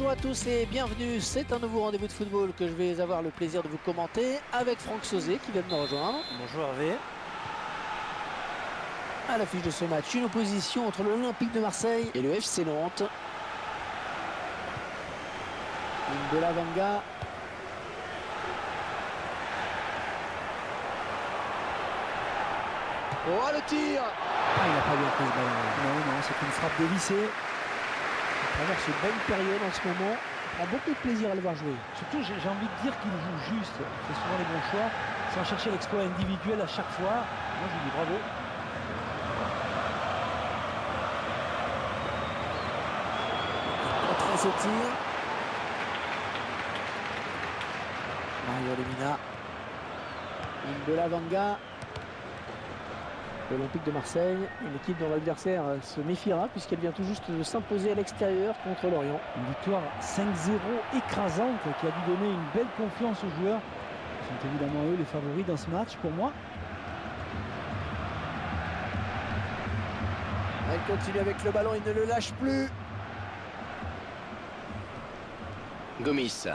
Bonjour à tous et bienvenue, c'est un nouveau rendez-vous de football que je vais avoir le plaisir de vous commenter avec Franck Sauzet qui vient de me rejoindre. Bonjour Hervé. À l'affiche de ce match, une opposition entre l'Olympique de Marseille et le FC Nantes. N'Dola Vanga. Oh le tir! Il n'a pas bien pris ce ballon. Non, c'est une frappe dévissée. À travers cette belle période en ce moment, on a beaucoup de plaisir à le voir jouer. Surtout, j'ai envie de dire qu'il joue juste. Il fait souvent les bons choix, sans chercher l'exploit individuel à chaque fois. Moi, je lui dis bravo. Contre ce tir. Mario Lemina. N'Dola Vanga. L'Olympique de Marseille, une équipe dont l'adversaire se méfiera puisqu'elle vient tout juste de s'imposer à l'extérieur contre Lorient. Une victoire 5-0 écrasante qui a dû donner une belle confiance aux joueurs. Ce sont évidemment eux les favoris dans ce match pour moi. Elle continue avec le ballon, il ne le lâche plus. Gomis.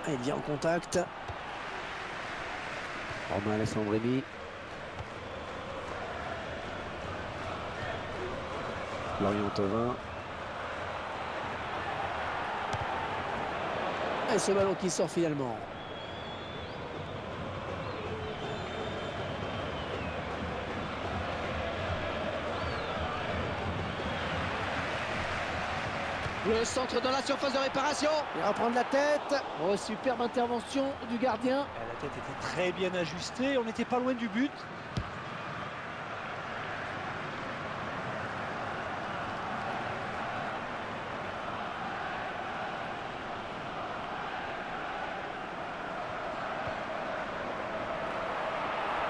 Il vient en contact. Romain Alessandrini. Lorient Thauvin. Et ce ballon qui sort finalement. Le centre dans la surface de réparation. Il va prendre la tête. Oh, superbe intervention du gardien. La tête était très bien ajustée, on n'était pas loin du but.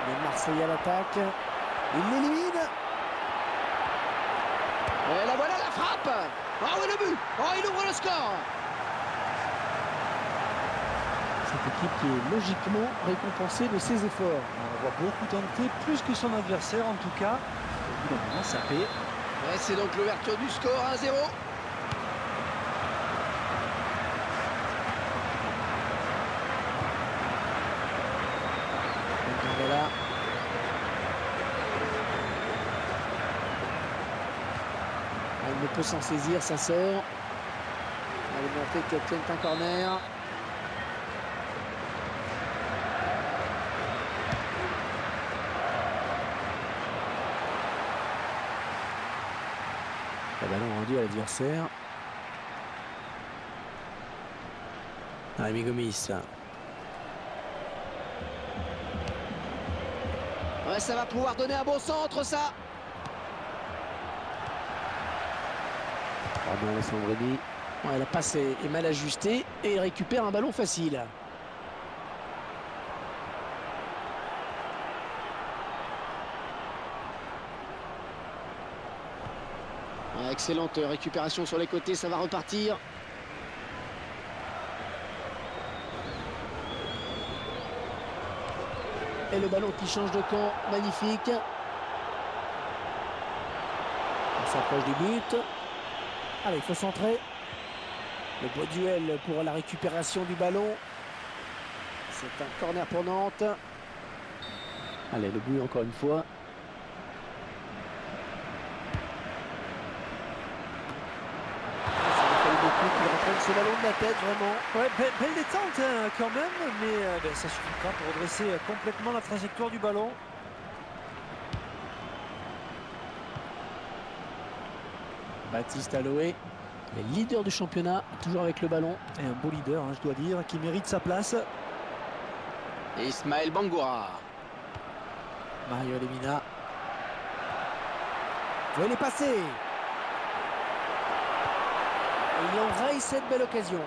Les Marseillais à l'attaque. Il l'élimine. Et la voilà la frappe. Oh oui le but. Oh il ouvre le score. Cette équipe qui est logiquement récompensée de ses efforts. On voit beaucoup tenter, plus que son adversaire en tout cas. Au bout d'un moment, ça paie. Ouais, c'est donc l'ouverture du score 1-0. Voilà. Il ne peut s'en saisir, ça sort. Elle est montée qu'elle tient un corner. Le ballon rendu à l'adversaire. Rémi Gomis. Ouais, ça va pouvoir donner un bon centre, ça. Romain Alessandrini. Ouais, la passe est mal ajustée et il récupère un ballon facile. Ouais, excellente récupération sur les côtés, ça va repartir. Et le ballon qui change de camp, magnifique. On s'approche du but. Allez, il faut centrer. Le beau duel pour la récupération du ballon. C'est un corner pour Nantes. Allez, le but encore une fois. Ça a fallu beaucoup qu'il reprenne ce ballon de la tête, vraiment. Ouais, belle détente quand même, mais ça suffit pas pour redresser complètement la trajectoire du ballon. Baptiste Aloé, le leader du championnat, toujours avec le ballon. Et un beau leader, je dois dire, qui mérite sa place. Ismaël Bangoura. Mario Lemina. Il est passé. Et il enraye cette belle occasion.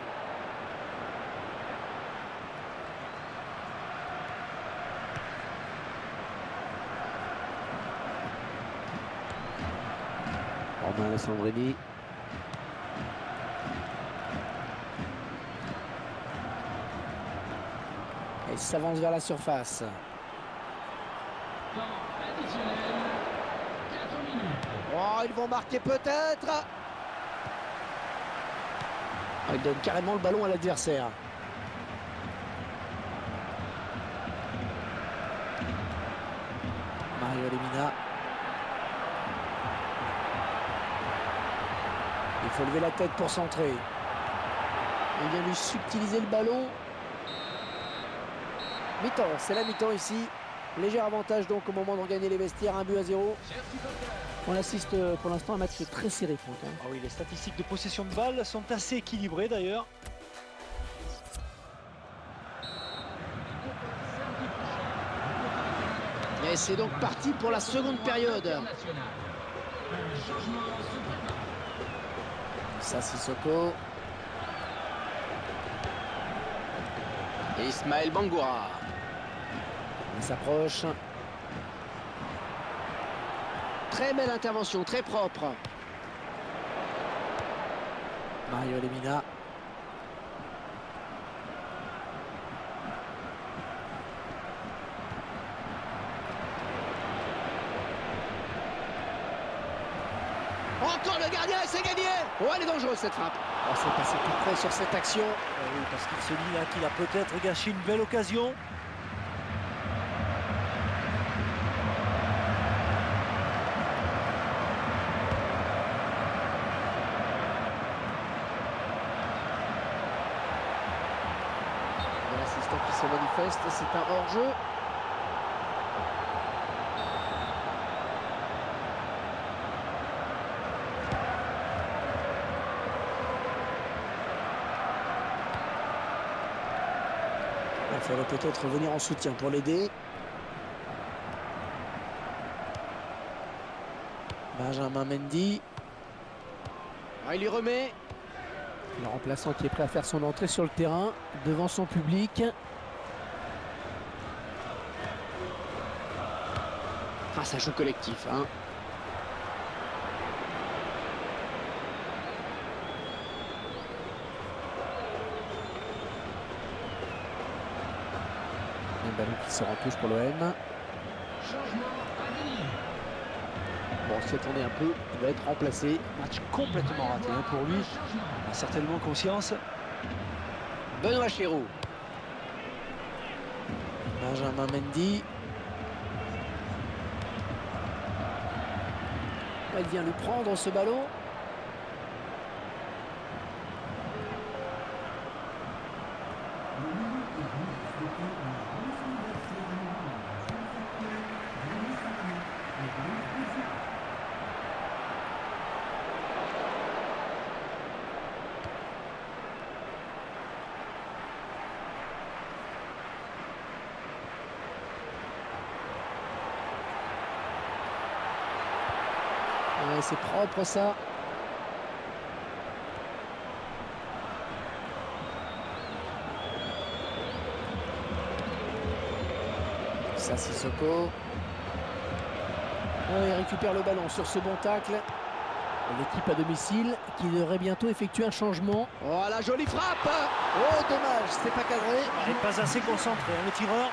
Romain Alessandrini. Et s'avance vers la surface. Oh, ils vont marquer peut-être. Il donne carrément le ballon à l'adversaire. Mario Lemina. Il faut lever la tête pour centrer. Il vient lui subtiliser le ballon. Mi-temps, c'est la mi-temps ici. Léger avantage donc au moment de regagner les vestiaires, 1-0. On assiste pour l'instant à un match très serré, Franck. Ah oui, les statistiques de possession de balle sont assez équilibrées d'ailleurs. Et c'est donc parti pour la seconde période. Ça, Sissoko. Et Ismaël Bangoura. Il s'approche. Très belle intervention, très propre. Mario Lemina. Encore le gardien et c'est gagné. Oh, elle est dangereuse cette frappe. Oh, c'est passé tout près sur cette action. Oui, parce qu'il se dit là qu'il a peut-être gâché une belle occasion. L'assistant qui se manifeste, c'est un hors-jeu. Il faudrait peut-être venir en soutien pour l'aider. Benjamin Mendy. Il lui remet. Le remplaçant qui est prêt à faire son entrée sur le terrain devant son public. Ah, ça joue collectif, hein. Un ballon qui sort en touche pour l'OM. Bon, si attendez un peu, il va être remplacé. Match complètement raté hein, pour lui. Il a certainement conscience. Benoît Chéroux. Benjamin Mendy. Il vient lui prendre ce ballon. Ouais, c'est propre ça. Ça, Sissoko. Il récupère le ballon sur ce bon tacle. L'équipe à domicile qui devrait bientôt effectuer un changement. Oh, la jolie frappe! Oh, dommage, c'est pas cadré. Il n'est pas assez concentré, hein, le tireur.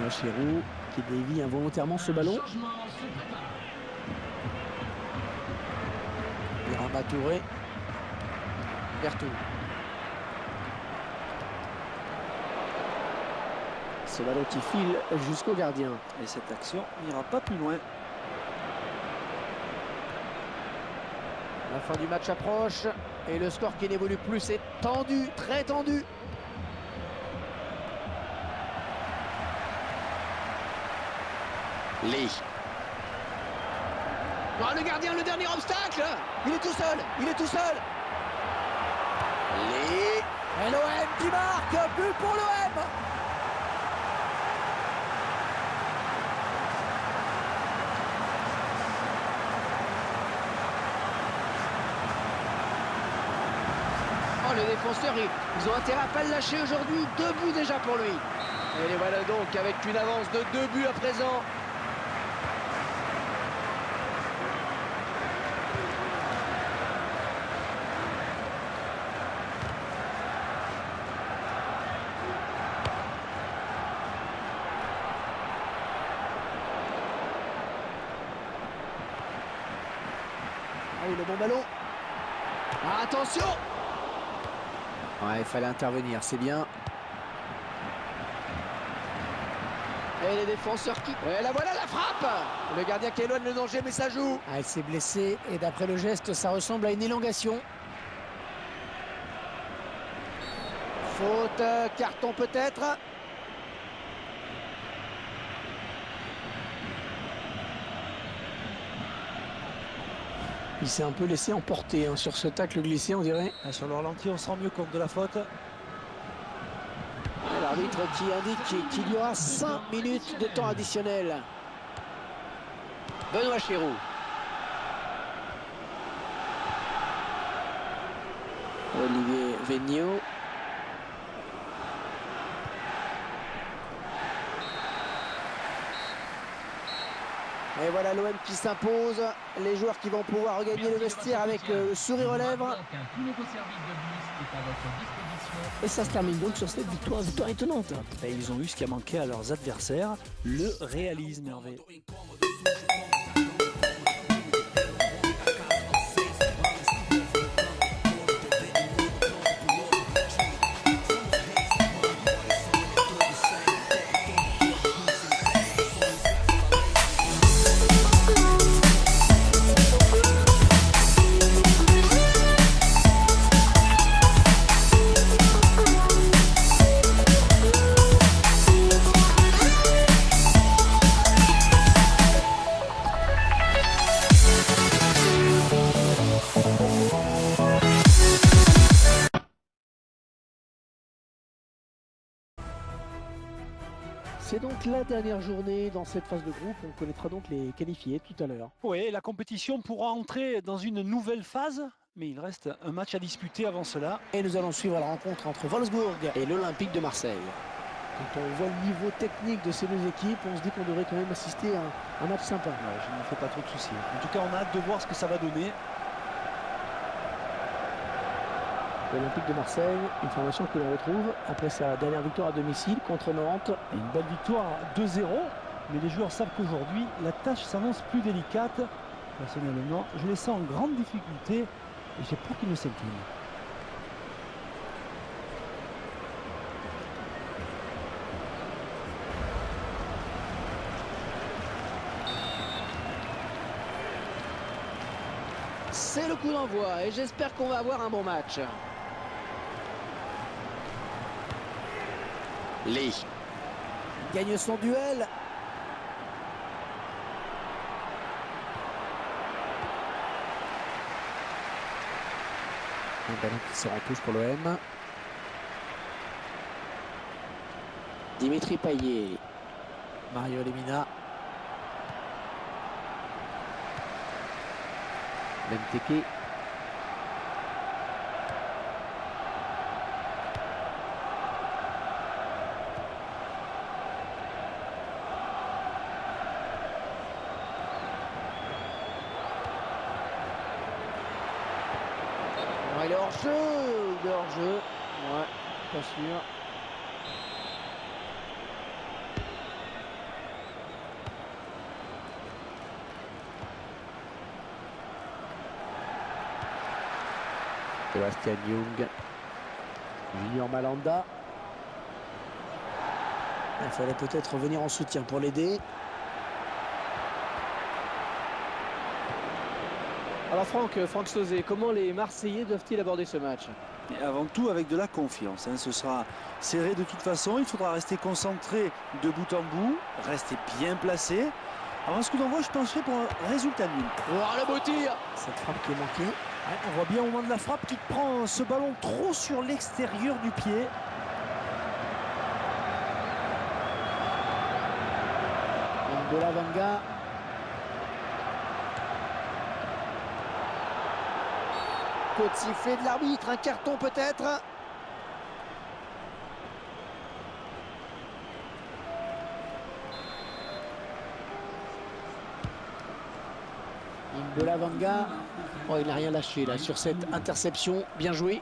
Chéroux qui dévie involontairement ce ballon. Birama Touré. Berthoud. Ce ballon qui file jusqu'au gardien. Et cette action n'ira pas plus loin. La fin du match approche et le score qui n'évolue plus, c'est tendu, très tendu. Lee. Oh, le gardien, le dernier obstacle. Il est tout seul, il est tout seul. Lee. Et l'OM qui marque, but pour l'OM. Oh, le défenseur, ils ont intérêt à pas le lâcher aujourd'hui. 2 buts déjà pour lui. Et les voilà donc avec une avance de 2 buts à présent. oui, le bon ballon. Ah, attention! Ouais, il fallait intervenir, c'est bien. Et les défenseurs qui... Et là voilà la frappe! Le gardien qui éloigne le danger, mais ça joue. Ah, il s'est blessé et d'après le geste, ça ressemble à une élongation. Faute, carton peut-être. Il s'est un peu laissé emporter hein, sur ce tacle glissé, on dirait. Ah, sur le ralenti, on se rend mieux compte de la faute. L'arbitre qui indique qu'il y aura 5 minutes de temps additionnel. Benoît Chéroux. Olivier Véniaud. Et voilà l'OM qui s'impose. Les joueurs qui vont pouvoir regagner le vestiaire avec le sourire aux lèvres. Et ça se termine donc sur cette victoire étonnante. Et ils ont eu ce qui a manqué à leurs adversaires, le réalisme, Hervé. C'est donc la dernière journée dans cette phase de groupe. On connaîtra donc les qualifiés tout à l'heure. Oui, la compétition pourra entrer dans une nouvelle phase, mais il reste un match à disputer avant cela. Et nous allons suivre la rencontre entre Wolfsburg et l'Olympique de Marseille. Quand on voit le niveau technique de ces deux équipes, on se dit qu'on devrait quand même assister à un match sympa. Ouais, je ne me fais pas trop de soucis. En tout cas, on a hâte de voir ce que ça va donner. L'Olympique de Marseille, une formation que l'on retrouve après sa dernière victoire à domicile contre Nantes. Et une belle victoire 2-0, mais les joueurs savent qu'aujourd'hui, la tâche s'annonce plus délicate. Personnellement, je les sens en grande difficulté et j'ai peur qu'ils ne s'inclinent. C'est le coup d'envoi et j'espère qu'on va avoir un bon match. Lee gagne son duel. Un ballon qui sort en touche pour l'OM. Dimitri Payet. Mario Lemina. Benteke. Il est hors-jeu. Il est hors-jeu. Ouais, pas sûr. Sébastien Young. Junior Malanda. Il fallait peut-être revenir en soutien pour l'aider. Alors Franck Sauzet, comment les Marseillais doivent-ils aborder ce match? Et avant tout avec de la confiance. Ce sera serré de toute façon. Il faudra rester concentré de bout en bout, rester bien placé. Avant ce coup d'envoi, je penserais pour un résultat nul. Oh, le beau tir! Cette frappe qui est manquée. Ouais, on voit bien au moment de la frappe qu'il prend ce ballon trop sur l'extérieur du pied. N'Gola Vanga. Côte sifflée de l'arbitre, un carton peut-être. N'Gola Vanga. Oh, il n'a rien lâché là sur cette interception. Bien joué.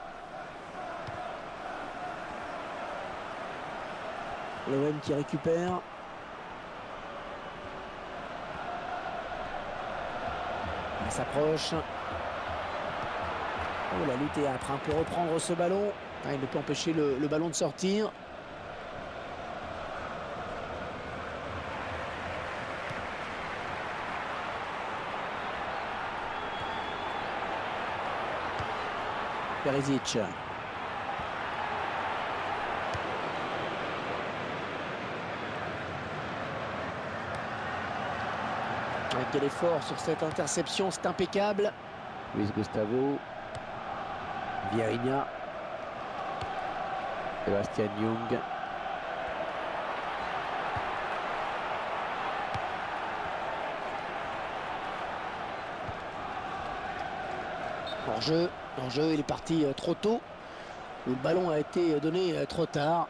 L'OM qui récupère. Il s'approche. Oh, la lutte est âpre hein, pour reprendre ce ballon. Ah, il ne peut empêcher le ballon de sortir. Perisic. Quel effort sur cette interception, c'est impeccable. Luis Gustavo. Vieirinha. Sébastien Young. Hors-jeu, il est parti trop tôt. Le ballon a été donné trop tard.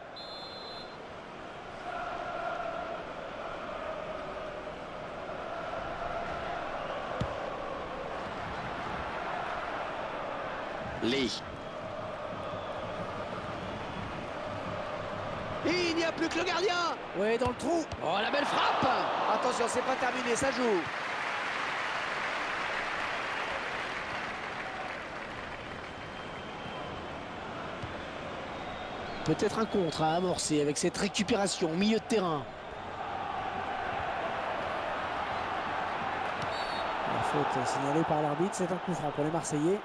Lee. Et il n'y a plus que le gardien. Ouais, dans le trou. Oh, la belle frappe. Attention, c'est pas terminé, ça joue. Peut-être un contre à amorcer avec cette récupération au milieu de terrain. La faute signalée par l'arbitre, c'est un coup franc pour les Marseillais.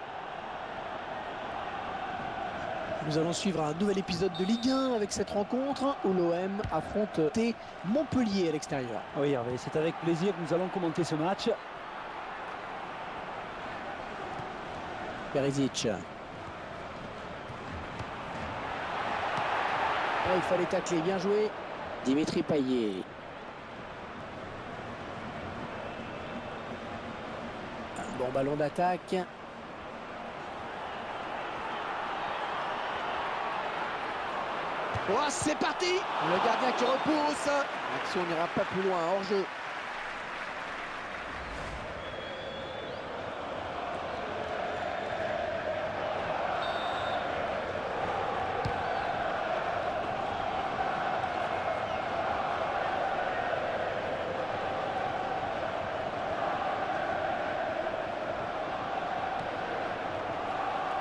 Nous allons suivre un nouvel épisode de Ligue 1 avec cette rencontre où l'OM affronte Montpellier à l'extérieur. Oui, Hervé, c'est avec plaisir que nous allons commenter ce match. Perisic. Oh, il fallait tacler, bien joué. Dimitri Payet. Un bon ballon d'attaque. Oh, c'est parti. Le gardien qui repousse. L'action n'ira pas plus loin, hors jeu.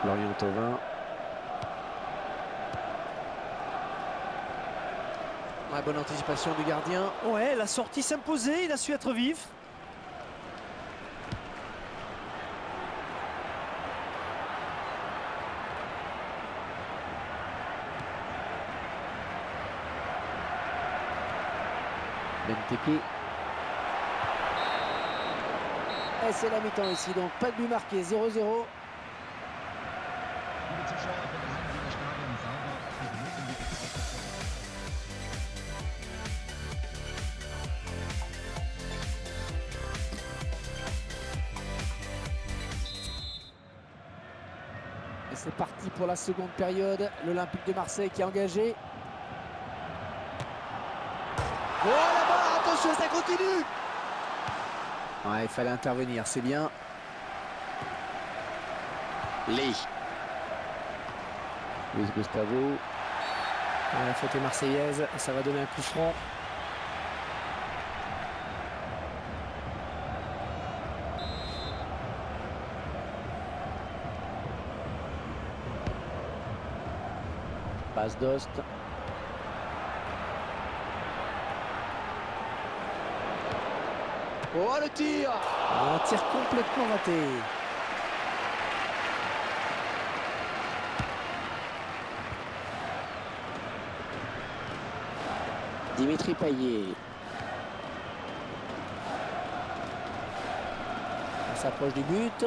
Lorient Thauvin. Ouais, bonne anticipation du gardien. Ouais, la sortie s'imposait, il a su être vif. Benteke. Et c'est la mi-temps ici, donc pas de but marqué, 0-0. Et c'est parti pour la seconde période. L'Olympique de Marseille qui est engagé. Oh là-bas, attention, ça continue. Ouais, il fallait intervenir, c'est bien. Lee. Luis Gustavo. La faute est marseillaise, ça va donner un coup franc. Passe d'Ost. Oh, le tir! Un tir complètement raté. Dimitri Payet. On s'approche du but.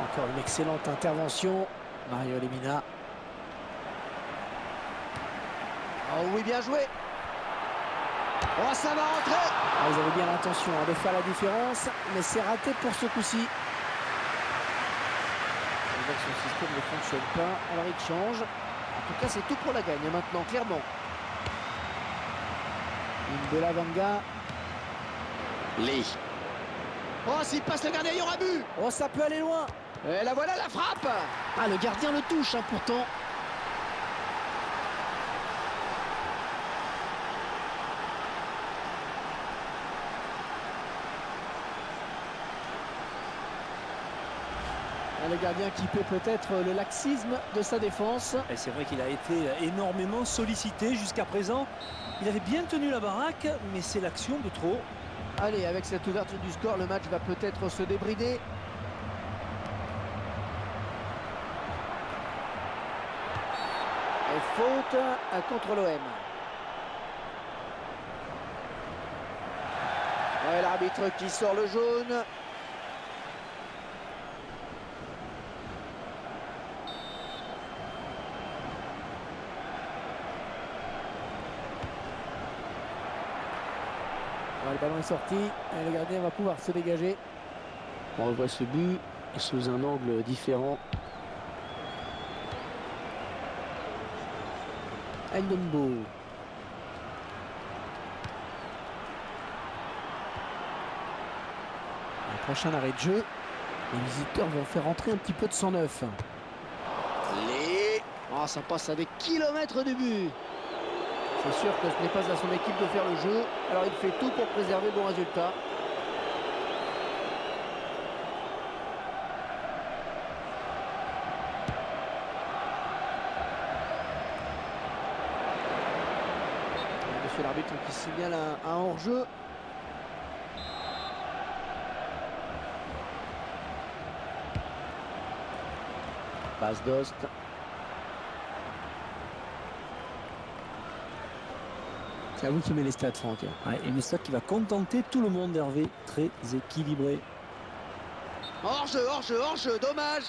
Encore une excellente intervention. Mario Lemina. Oh oui, bien joué. Oh, ça va rentrer. Ah, ils avaient bien l'intention de faire la différence, mais c'est raté pour ce coup-ci. Son système ne fonctionne pas, alors il change. En tout cas, c'est tout pour la gagne maintenant, clairement. Indela Vanga. Lee. Oh, s'il passe le gardien, il y aura but. Oh, ça peut aller loin. Et la voilà, la frappe. Ah, le gardien le touche, hein, pourtant. Le gardien qui peut peut-être le laxisme de sa défense. Et c'est vrai qu'il a été énormément sollicité jusqu'à présent. Il avait bien tenu la baraque, mais c'est l'action de trop. Allez, avec cette ouverture du score, le match va peut-être se débrider. Et faute contre l'OM. Ouais, l'arbitre qui sort le jaune. Ouais, le ballon est sorti et le gardien va pouvoir se dégager. On revoit ce but sous un angle différent. Ndombo. Le prochain arrêt de jeu. Les visiteurs vont faire entrer un petit peu de sang neuf. Oh, ça passe à des kilomètres du but. C'est sûr que ce n'est pas à son équipe de faire le jeu. Alors il fait tout pour préserver le bon résultat. Monsieur l'arbitre qui signale un hors-jeu. Passe d'Ost. C'est à vous qui met les stats, Franck. Ouais, une stat qui va contenter tout le monde, Hervé. Très équilibré. Hors-jeu, hors-jeu, hors-jeu, dommage.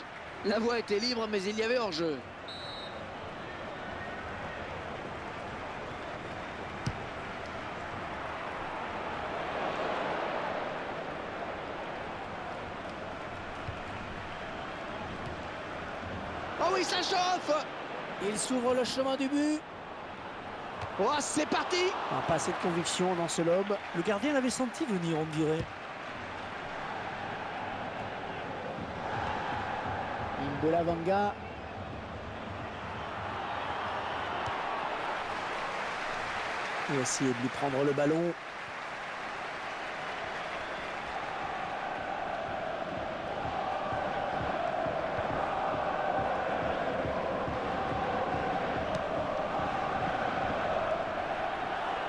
La voie était libre, mais il y avait hors-jeu. Oh oui, ça chauffe. Il s'ouvre le chemin du but. Oh, c'est parti. Pas assez de conviction dans ce lob. Le gardien l'avait senti venir, on dirait. Mboula-Vanga. Il va essayer de lui prendre le ballon.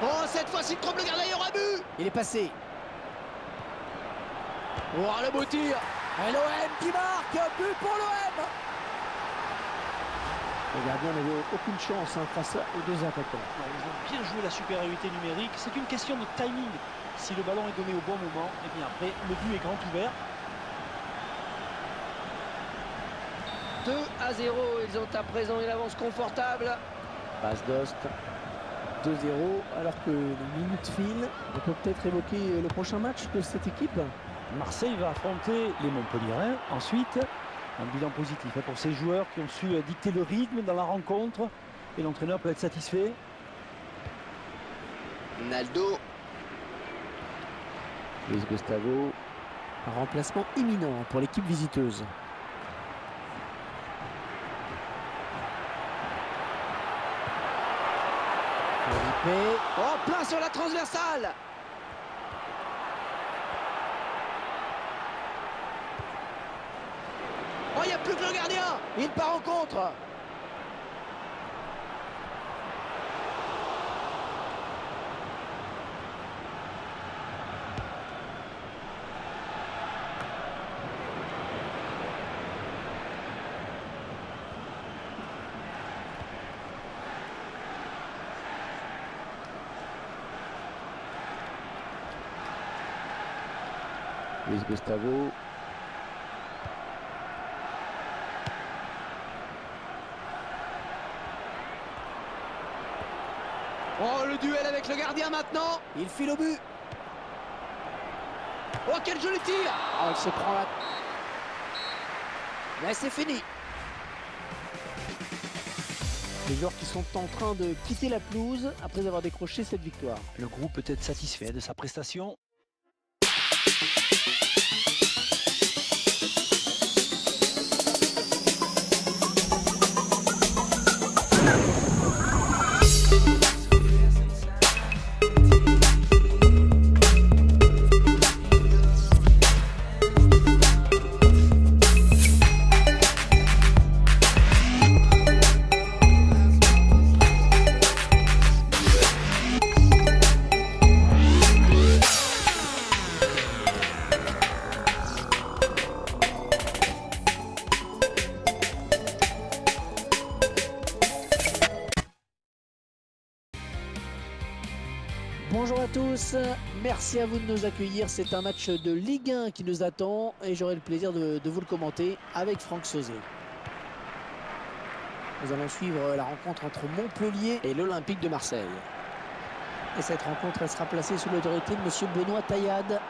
Oh, cette fois-ci, trompe le gardien, il y aura but. Il est passé. Oh, le beau tir. Et l'OM qui marque, but pour l'OM. Le gardien n'avait aucune chance face aux deux attaquants. Ils ont bien joué la supériorité numérique. C'est une question de timing. Si le ballon est donné au bon moment, et bien après, le but est grand ouvert. 2-0, ils ont à présent une avance confortable. Passe d'Ost. 2-0, alors que les minutes filent. On peut peut-être évoquer le prochain match de cette équipe. Marseille va affronter les Montpellierins. Ensuite, un bilan positif pour ces joueurs qui ont su dicter le rythme dans la rencontre. Et l'entraîneur peut être satisfait. Naldo. Luis Gustavo. Un remplacement imminent pour l'équipe visiteuse. Felipe. Oh, plein sur la transversale. Oh, il n'y a plus que le gardien. Il part en contre. Luis Gustavo. Oh, le duel avec le gardien maintenant. Il file au but. Oh, quel joli tir. Oh, il se prend la... Mais c'est fini. Les joueurs qui sont en train de quitter la pelouse après avoir décroché cette victoire. Le groupe peut être satisfait de sa prestation. Bonjour à tous, merci à vous de nous accueillir. C'est un match de Ligue 1 qui nous attend et j'aurai le plaisir de vous le commenter avec Franck Sauzet. Nous allons suivre la rencontre entre Montpellier et l'Olympique de Marseille. Et cette rencontre elle sera placée sous l'autorité de M. Benoît Taillade.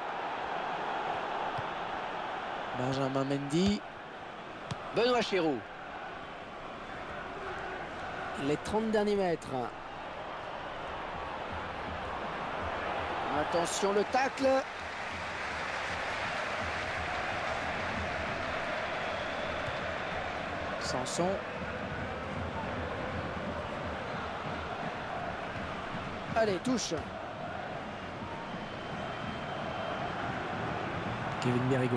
Benjamin Mendy. Benoît Chéroux. Les 30 derniers mètres. Attention le tacle. Sanson. Allez, touche. Kevin Mérigot.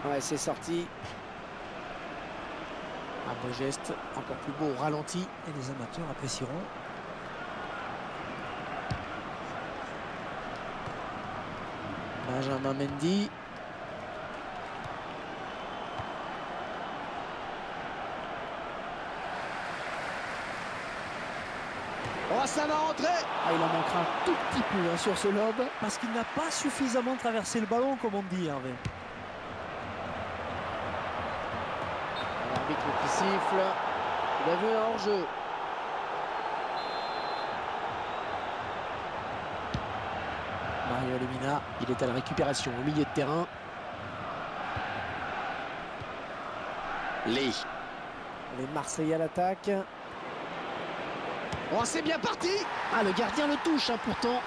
Ouais, c'est sorti. Un beau geste, encore plus beau au ralenti. Et les amateurs apprécieront. Benjamin Mendy. Oh, ça va rentrer. Ah, il en manquera un tout petit peu sur ce lobe. Parce qu'il n'a pas suffisamment traversé le ballon, comme on dit, Hervé. L'arbitre qui siffle. Il a vu un hors-jeu. Mario Lemina, il est à la récupération au milieu de terrain. Les Marseillais à l'attaque. Oh, c'est bien parti. Ah, le gardien le touche, pourtant.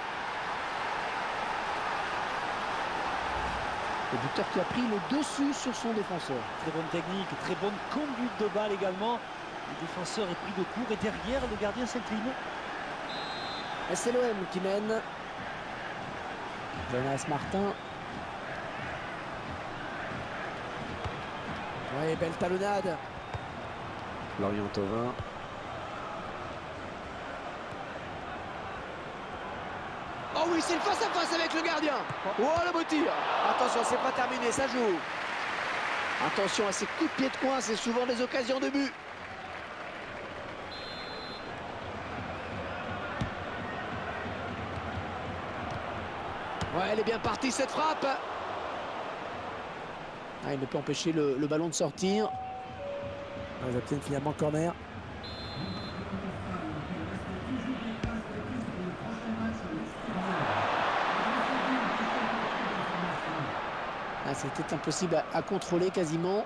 Le buteur qui a pris le dessus sur son défenseur. Très bonne technique, très bonne conduite de balle également. Le défenseur est pris de court et derrière, le gardien s'incline. Et c'est l'OM qui mène. Jonas Martin. Ouais, belle talonnade. Florian Thauvin. Oh oui, c'est le face-à-face avec le gardien. Oh, le beau tir. Attention, c'est pas terminé, ça joue. Attention à ces coups de pied de coin, c'est souvent des occasions de but. Ouais, elle est bien partie cette frappe. Ah, il ne peut empêcher le ballon de sortir. Ils obtiennent finalement corner. Ah, c'était impossible à contrôler quasiment.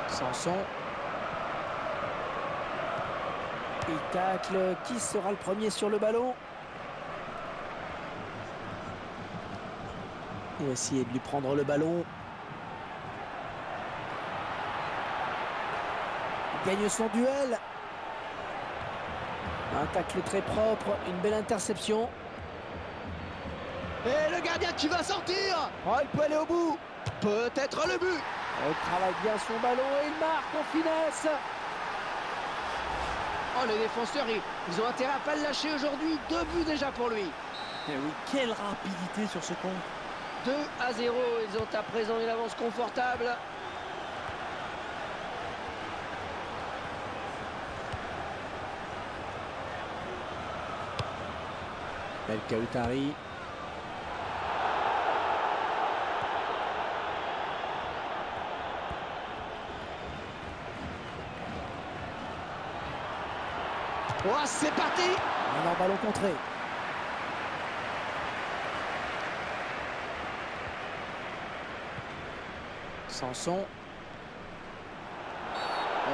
Sanson. Il tacle. Qui sera le premier sur le ballon? Il va essayer de lui prendre le ballon. Il gagne son duel. Un tacle très propre, une belle interception. Et le gardien qui va sortir. Oh, il peut aller au bout. Peut-être le but. Il travaille bien son ballon et il marque en finesse. Oh, les défenseurs, ils ont intérêt à pas le lâcher aujourd'hui. 2 buts déjà pour lui. Et oui, quelle rapidité sur ce compte. 2-0, ils ont à présent une avance confortable. El Kautari. Oh, c'est parti. Un ballon contré. Sanson.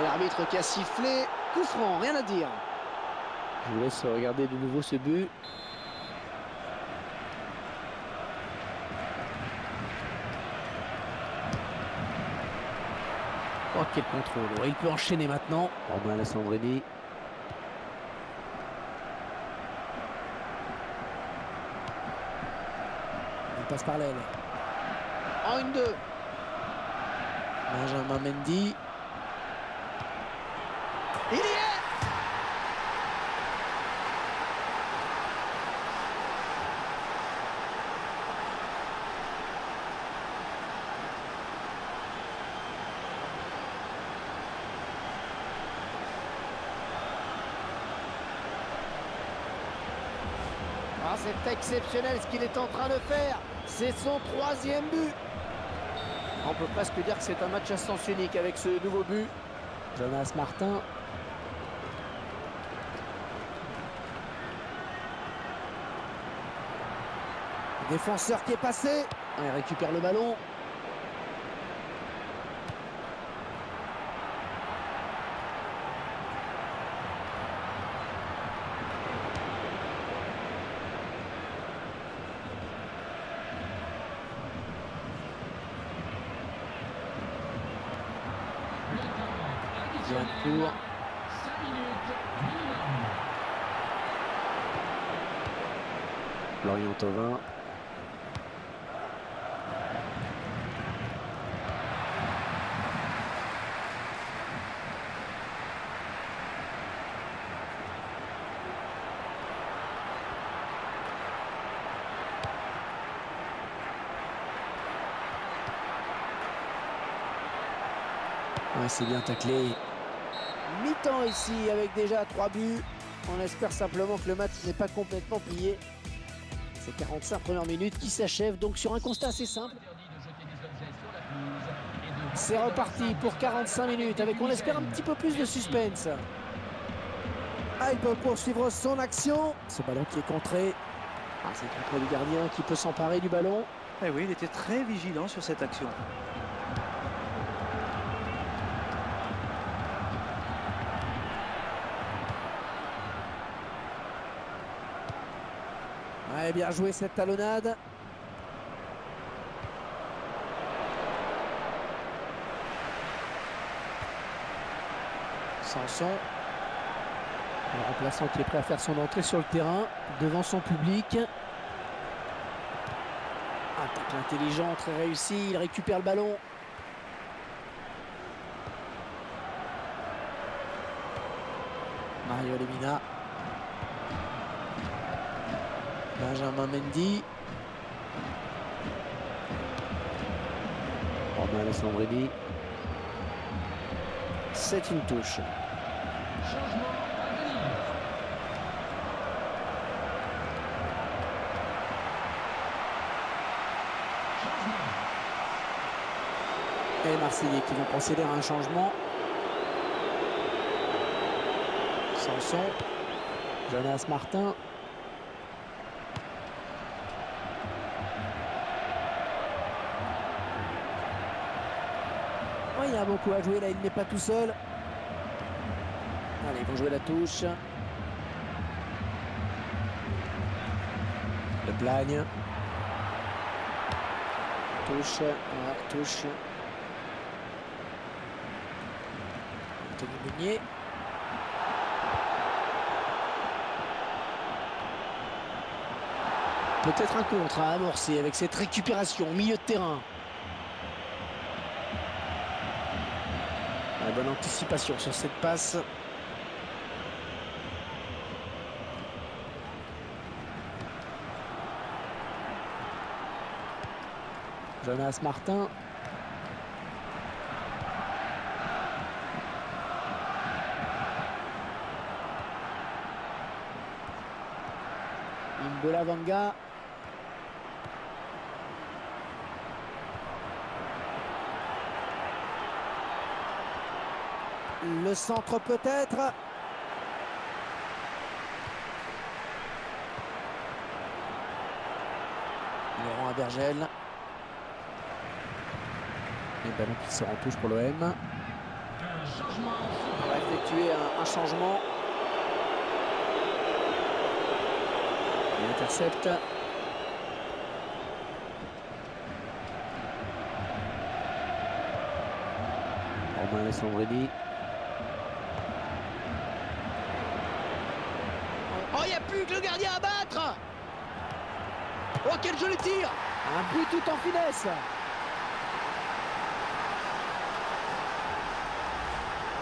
L'arbitre qui a sifflé. Coup franc, rien à dire. Je vous laisse regarder de nouveau ce but. Oh, quel contrôle. Il peut enchaîner maintenant. Romain Alessandrini. Il passe par l'aile. En 1-2. Benjamin Mendy. Il y est. c'est exceptionnel ce qu'il est en train de faire. C'est son 3e but. On peut presque dire que c'est un match à sens unique avec ce nouveau but. Jonas Martin. Défenseur qui est passé. Il récupère le ballon. Court. Florian Thauvin. Ouais, c'est bien taclé. Mi-temps ici avec déjà 3 buts. On espère simplement que le match n'est pas complètement plié. C'est 45 premières minutes qui s'achèvent donc sur un constat assez simple. C'est reparti pour 45 minutes avec, on espère, un petit peu plus de suspense. Ah, il peut poursuivre son action. Ce ballon qui est contré. Ah, c'est le contrôle du gardien qui peut s'emparer du ballon. Eh oui, il était très vigilant sur cette action. Ouais, bien joué cette talonnade. Sanson. Le remplaçant qui est prêt à faire son entrée sur le terrain devant son public. Attaque intelligent, très réussi. Il récupère le ballon. Mario Lemina. Benjamin Mendy. Romain Alessandrini. C'est une touche. Et les Marseillais qui vont procéder à un changement. Sanson. Jonas Martin. Il y a beaucoup à jouer là, il n'est pas tout seul. Allez, ils vont jouer la touche. Le Blagne. Touche, ouais, touche. Anthony Meunier. Peut-être un contre à amorcer avec cette récupération au milieu de terrain. La bonne anticipation sur cette passe. Jonas Martin. Imbola Vanga. Le centre peut-être. Laurent Abergel. Les ballons qui se touche pour l'OM. On va effectuer un changement. Il intercepte. Romain Alessandrini. Oh, il n'y a plus que le gardien à battre. Oh, quel joli tir. Un but tout en finesse.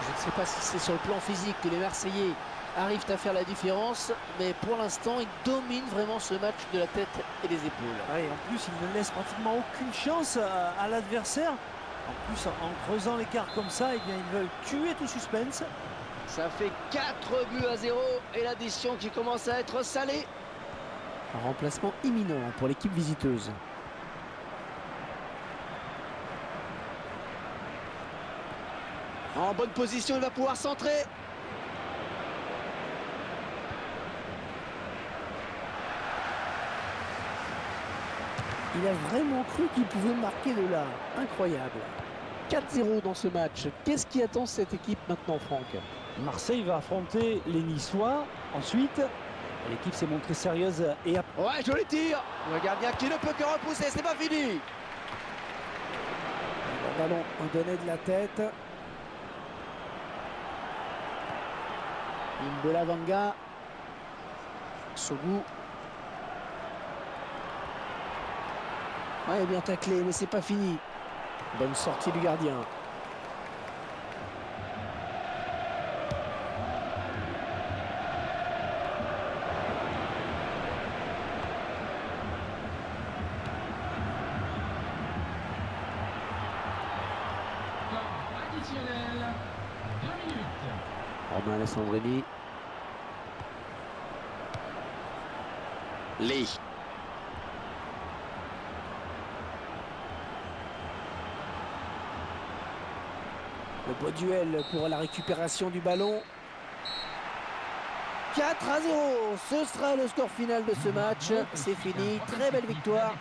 Je ne sais pas si c'est sur le plan physique que les Marseillais arrivent à faire la différence, mais pour l'instant, ils dominent vraiment ce match de la tête et des épaules. Ah, et en plus, ils ne laissent pratiquement aucune chance à l'adversaire. En plus, en creusant l'écart comme ça, eh bien, ils veulent tuer tout suspense. Ça fait 4 buts à 0 et l'addition qui commence à être salée. Un remplacement imminent pour l'équipe visiteuse. En bonne position, il va pouvoir centrer. Il a vraiment cru qu'il pouvait marquer de là. Incroyable. 4-0 dans ce match. Qu'est-ce qui attend cette équipe maintenant, Franck? Marseille va affronter les Niçois. Ensuite, l'équipe s'est montrée sérieuse et Ouais, joli tir. Le gardien qui ne peut que repousser, c'est pas fini. Le ballon donné de la tête. Mboula Sogou. Ouais, bien taclé, mais c'est pas fini. Bonne sortie du gardien. Additionnel, 2 minutes. Romain Alessandrini. Lee. Le beau duel pour la récupération du ballon. 4-0, ce sera le score final de ce match. C'est fini, très belle victoire.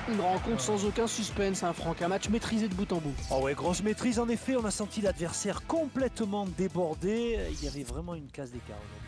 Une rencontre sans aucun suspense, hein, Franck. Un match maîtrisé de bout en bout. oh ouais, grosse maîtrise en effet. On a senti l'adversaire complètement débordé. Il y avait vraiment une case d'écart aujourd'hui.